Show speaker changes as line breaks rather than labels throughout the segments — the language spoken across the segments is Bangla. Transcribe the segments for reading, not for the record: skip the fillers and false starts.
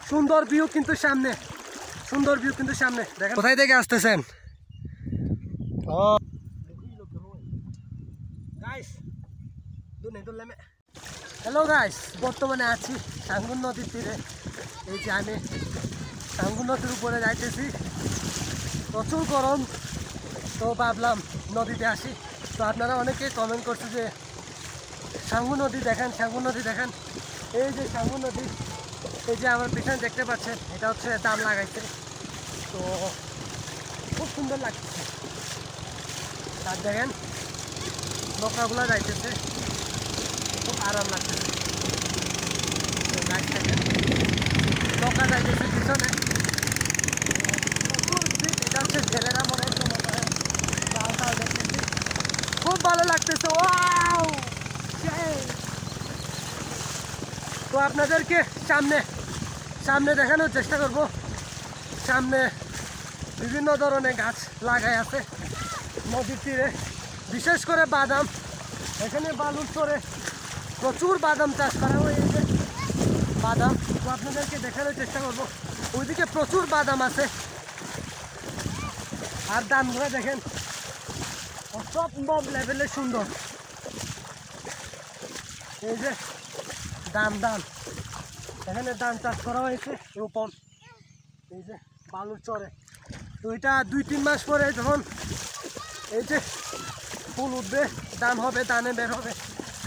সুন্দর ভিউ কিন্তু সামনে, সুন্দর ভিউ কিন্তু সামনে। দেখেন কোথায় থেকে আসতেছেন? ও গাইস, হ্যালো গাইস, বর্তমানে আছি সাঙ্গুর নদীর তীরে। এই যে আমি সাঙ্গুর নদীর উপরে যাইতেছি, প্রচুর গরম, তো ভাবলাম নদীতে আসি। তো আপনারা অনেকে কমেন্ট করছে যে সাঙ্গু নদী দেখান, সাঙ্গু নদী দেখান। এই যে সাঙ্গু নদী, এই যে আমার পিছনে দেখতে পাচ্ছেন, এটা হচ্ছে দাম লাগাইছে, তো খুব সুন্দর লাগতেছে। আর দেখেন নৌকাগুলো যাইতেছে, খুব আরাম লাগতেছে। দেখেন নৌকা যাইতেছে পিছনে, এটা হচ্ছে জেলেরা মনে হয়, দেখতেছি খুব ভালো লাগতেছে। ওয়াও, তো আপনাদেরকে সামনে সামনে দেখানোর চেষ্টা করব। সামনে বিভিন্ন ধরনের গাছ লাগাই আছে নদীর তীরে, বিশেষ করে বাদাম। এখানে বালুর চরে প্রচুর বাদাম চাষ করা হয়েছে, বাদাম। তো আপনাদেরকে দেখানোর চেষ্টা করব, ওইদিকে প্রচুর বাদাম আছে। আর দামগুলো দেখেন অসম্ভব লেভেলে সুন্দর। এই যে ধান, এখানে ধান চাষ করা হয়েছে রোপণ, এই যে বালুর চরে। তো এটা 2-3 মাস পরে যখন এই যে ফুল উঠবে, ধান হবে, ধানে বের হবে।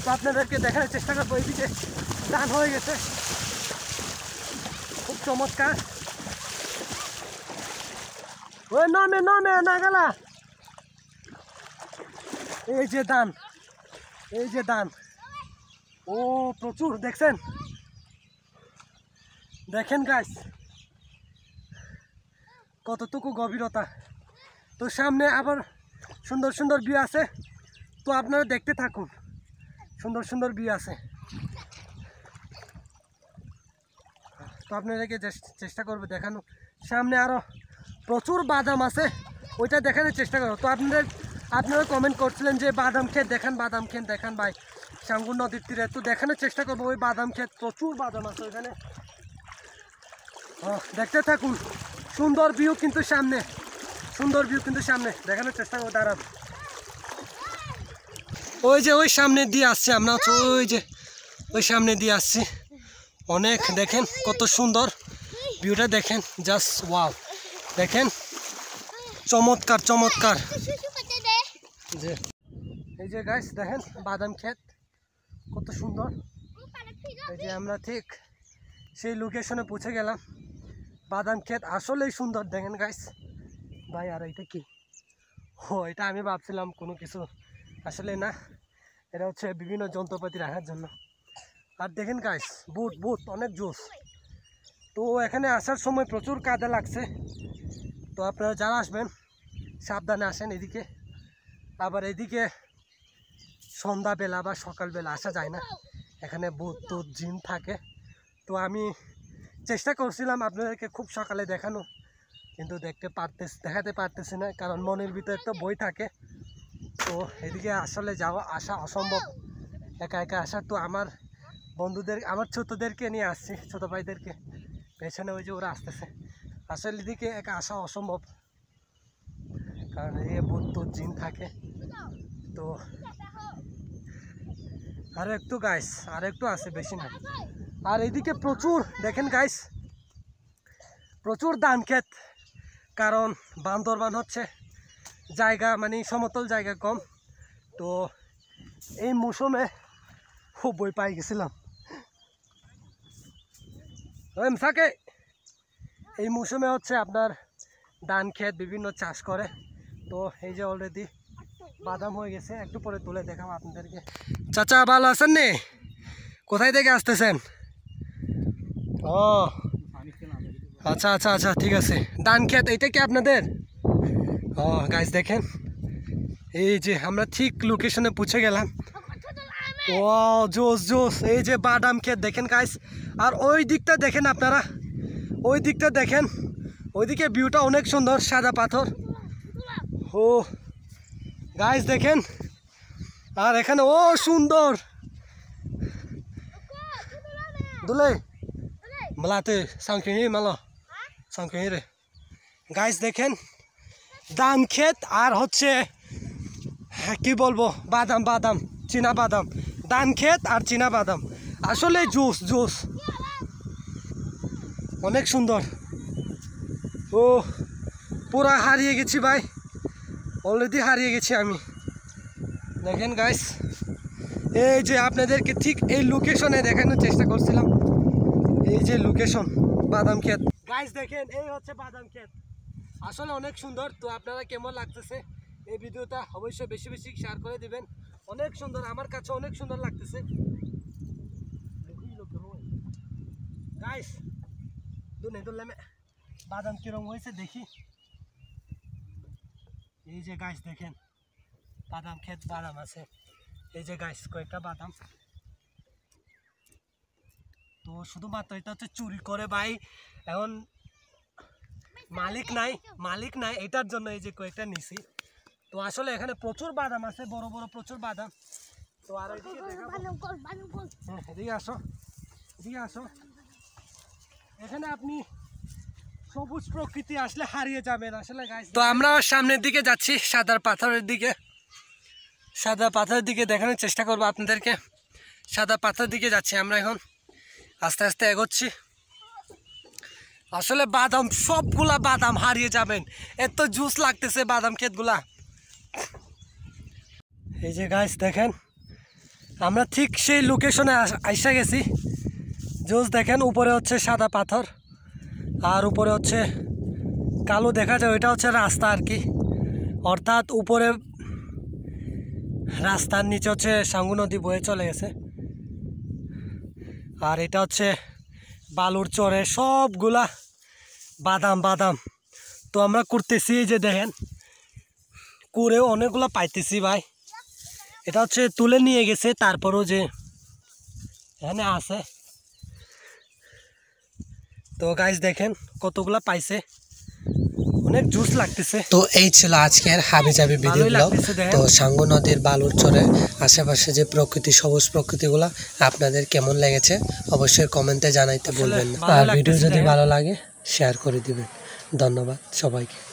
তো আপনাদেরকে দেখানোর চেষ্টা করবো। এইদিকে ধান হয়ে গেছে, খুব চমৎকার। ওই নামে না গেলা। এই যে ধান, এই যে ধান, ও প্রচুর, দেখছেন? দেখেন গাইস কতটুকু গভীরতা। তো সামনে আবার সুন্দর সুন্দর ভিউ আছে, তো আপনারা দেখতে থাকুন, সুন্দর সুন্দর ভিউ আছে। তো আপনাদেরকে চেষ্টা করবো দেখানো। সামনে আরো প্রচুর বাদাম আছে, ওইটা দেখানোর চেষ্টা করবো। তো আপনারা কমেন্ট করছিলেন যে বাদাম ক্ষেত দেখান, বাদাম ক্ষেত দেখান ভাই সাঙ্গুর নদীর তীরে। তো দেখানোর চেষ্টা করবো ওই বাদাম ক্ষেত, প্রচুর বাদাম আছে ওইখানে। দেখতে থাকুন, সুন্দর ভিউ কিন্তু সামনে, সুন্দর ভিউ কিন্তু সামনে, দেখানোর চেষ্টা করবো। দাঁড়ান, ওই যে ওই সামনে দিয়ে আসছি আমরা, ওই যে ওই সামনে দিয়ে আসছি। অনেক দেখেন কত সুন্দর ভিউটা, দেখেন জাস্ট ওয়াও, দেখেন চমৎকার চমৎকার। যে এই যে গাইস দেখেন বাদাম ক্ষেত কত সুন্দর। এই যে আমরা ঠিক সেই লোকেশনে পৌঁছে গেলাম। বাদাম ক্ষেত আসলেই সুন্দর, দেখেন গাইস। ভাই আর এটা কি? ও এটা আমি ভাবছিলাম কোনো কিছু, আসলে না, এটা হচ্ছে বিভিন্ন যন্ত্রপাতি রাখার জন্য। আর দেখেন গাইস বুট অনেক জোস। তো এখানে আসার সময় প্রচুর কাদা লাগছে, তো আপনারা যারা আসবেন সাবধানে আসেন। এদিকে আবার এদিকে সন্ধ্যাবেলা বা সকালবেলা আসা যায় না, এখানে বুট জিন থাকে। তো আমি চেষ্টা করছিলাম আপনাদেরকে খুব সকালে দেখানো, কিন্তু দেখাতে পারতেছি না, কারণ মনের ভিতরে একটা বই থাকে। তো এদিকে আসলে আসা অসম্ভব, একা একা আসা। তো আমার বন্ধুদের, আমার ছোটদেরকে নিয়ে আসছি, ছোট ভাইদেরকে, পেছনে ওই যে ওরা আসতেছে। আসলে এদিকে একা আসা অসম্ভব, কারণ এই বুট জিন থাকে। তো আর একটু গাইস, আর একটু আছে, বেশি না। আর এদিকে প্রচুর দেখেন গাইস, প্রচুর ধান ক্ষেত, কারণ বান্দরবান হচ্ছে জায়গা, মানে সমতল জায়গা কম। তো এই মৌসুমে খুব বই পাই গেছিলাম থাকে। এই মৌসুমে হচ্ছে আপনার ধান ক্ষেত বিভিন্ন চাষ করে। তো এই যে অলরেডি বাদাম হয়ে গেছে, একটু পরে তুলে দেখাবো আপনাদেরকে। চাচা ভালো আছেন নে? কোথায় থেকে আসতেছেন? ও আচ্ছা আচ্ছা আচ্ছা, ঠিক আছে। ধান ক্ষেত এইটা কি আপনাদের? ও গাইস দেখেন, এই যে আমরা ঠিক লোকেশনে পৌঁছে গেলাম। ও জোস জোস, এই যে বাদাম ক্ষেত দেখেন গাইস। আর ওই দিকটা দেখেন আপনারা, ওই দিকটা দেখেন, ওইদিকে ভিউটা অনেক সুন্দর, সাদা পাথর। ও গাইস দেখেন, আর এখানে ও সুন্দর দুলে মালাতে সাংখিনি মালো সাংখিনি রে গাইস দেখেন ধান ক্ষেত আর হচ্ছে কি বলবো বাদাম বাদাম চীনা বাদাম ধান ক্ষেত আর চীনা বাদাম আসলে জুস জুস অনেক সুন্দর ও পুরা হারিয়ে গেছি ভাই অলরেডি হারিয়ে গেছি আমি দেখেন গাইস এই যে আপনাদেরকে ঠিক এই লোকেশনে দেখানোর চেষ্টা করছিলাম এই যে লোকেশন বাদাম ক্ষেত গাইস দেখেন এই হচ্ছে বাদাম ক্ষেত আসলে অনেক সুন্দর তো আপনারা কেমন লাগতেছে এই ভিডিওটা অবশ্যই বেশি বেশি শেয়ার করে দিবেন অনেক সুন্দর আমার কাছে অনেক সুন্দর লাগতেছে গাইস দুনে দুললে বাদাম কিরকম হয়েছে দেখি এই যে গাইস দেখেন বাদাম ক্ষেত বাদাম আছে এই যে গাইস কয়েকটা বাদাম তো শুধুমাত্র এটা হচ্ছে চুরি করে ভাই এখন মালিক নাই এটার জন্য এই যে কয়েকটা নিছি তো আসলে এখানে প্রচুর বাদাম আছে বড় বড় প্রচুর বাদাম তো আর এদিকে দেখাবো হ্যাঁ এদিকে আসো এখানে আপনি সবুজ প্রকৃতি আসলে হারিয়ে যাবেন আসলে গাইস তো আমরা সামনের দিকে যাচ্ছি সাদা পাথরের দিকে দেখানোর চেষ্টা করবো আপনাদেরকে সাদা পাথরের দিকে যাচ্ছি আমরা এখন আস্তে আস্তে এগোচ্ছি আসলে বাদাম সবগুলা বাদাম হারিয়ে যাবেন এত জুস লাগতেছে বাদাম ক্ষেতগুলা এই যে গাইস দেখেন আমরা ঠিক সেই লোকেশনে আইসা গেছি জুস দেখেন উপরে হচ্ছে সাদা পাথর আর উপরে হচ্ছে কালো দেখা যায় ওইটা হচ্ছে রাস্তা আর কি অর্থাৎ উপরে রাস্তার নিচে হচ্ছে সাঙ্গু নদী বয়ে চলে গেছে আর এটা হচ্ছে বালুর চরে সবগুলা বাদাম তো আমরা করতেছি যে দেখেন কুড়েও অনেকগুলো পাইতেছি ভাই এটা হচ্ছে তুলে নিয়ে গেছে তারপরও যে এখানে আছে তো গাইস দেখেন কতগুলা পাইছে অনেক জুস লাগতেছে
তো এই ছিল আজকের হাবিজাবি ভিডিও ব্লগ তো সাঙ্গু নদীর বালুর চরে আশেপাশে যে প্রকৃতি সবুজ প্রকৃতিগুলা আপনাদের কেমন লেগেছে অবশ্যই কমেন্টে জানাইতে ভুলবেন না আর ভিডিও যদি ভালো লাগে শেয়ার করে দিবেন ধন্যবাদ সবাইকে।